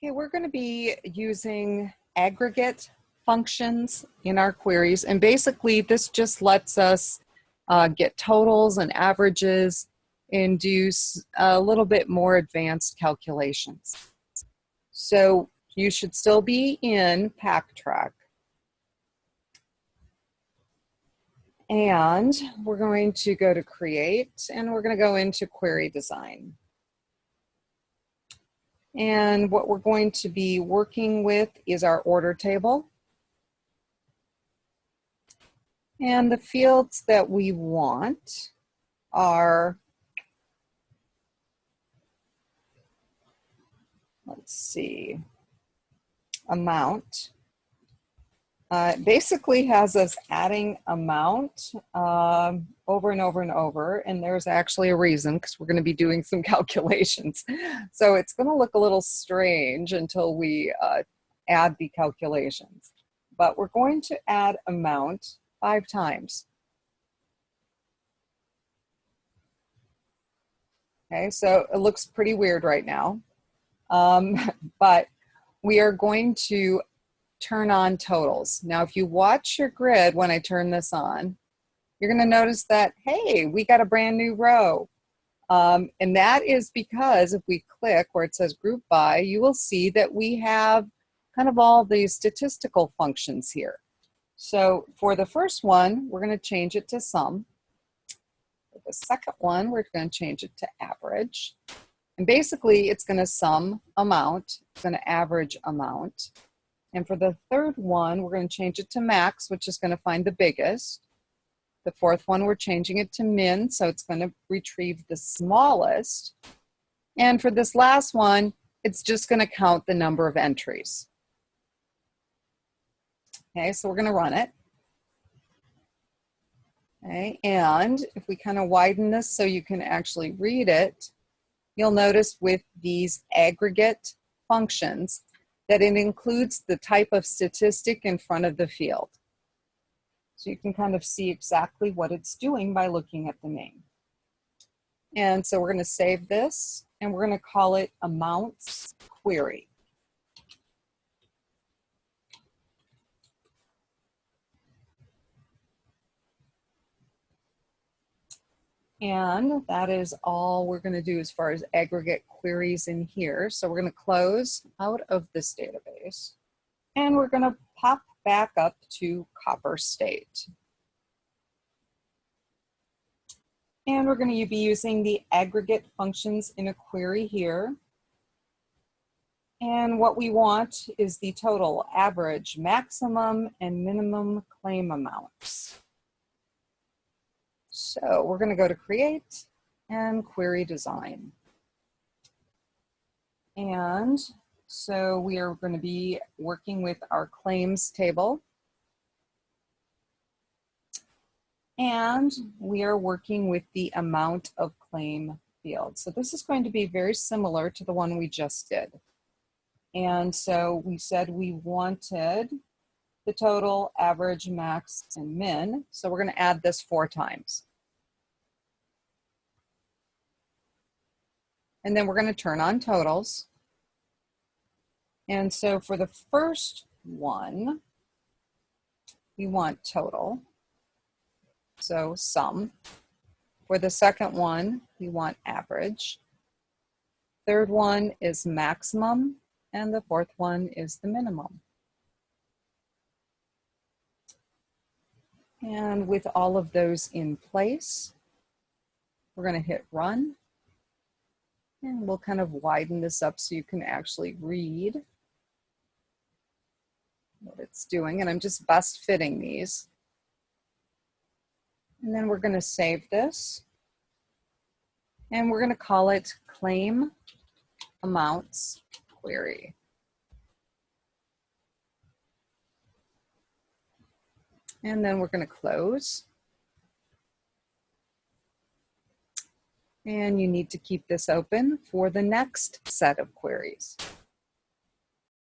Okay, we're going to be using aggregate functions in our queries, and basically this just lets us get totals and averages and do a little bit more advanced calculations. So you should still be in PackTrack. And we're going to go to Create, and we're going to go into Query Design. And what we're going to be working with is our order table. And the fields that we want are, let's see, amount. It basically has us adding amount over and over and over, and there's actually a reason, because we're going to be doing some calculations. So it's going to look a little strange until we add the calculations. But we're going to add amount 5 times. Okay, so it looks pretty weird right now, but we are going to turn on totals. Now, if you watch your grid when I turn this on, you're going to notice that, hey, we got a brand new row. And that is because if we click where it says group by, you will see that we have kind of all these statistical functions here. So for the first one, we're going to change it to sum. For the second one, we're going to change it to average. And basically, it's going to sum amount, it's going to average amount. And for the third one, we're going to change it to max, which is going to find the biggest. The fourth one, we're changing it to min, so it's going to retrieve the smallest. And for this last one, it's just going to count the number of entries. Okay, so we're going to run it. Okay, and if we kind of widen this so you can actually read it, you'll notice with these aggregate functions that it includes the type of statistic in front of the field. So you can kind of see exactly what it's doing by looking at the name. And so we're going to save this, and we're going to call it amounts query. And that is all we're going to do as far as aggregate queries in here. So we're going to close out of this database, and we're going to pop back up to copper state. And we're going to be using the aggregate functions in a query here. And what we want is the total, average, maximum, and minimum claim amounts. So we're going to go to Create and Query Design. And so we are going to be working with our claims table. And we are working with the amount of claim field. So this is going to be very similar to the one we just did. And so we said we wanted the total, average, max, and min. So we're going to add this 4 times. And then we're going to turn on totals. And so for the first one, we want total, so sum. For the second one, we want average. Third one is maximum, and the fourth one is the minimum. And with all of those in place, we're going to hit run. And we'll kind of widen this up so you can actually read what it's doing. And I'm just best fitting these. And then we're going to save this. And we're going to call it Claim Amounts Query. And then we're going to close. And you need to keep this open for the next set of queries.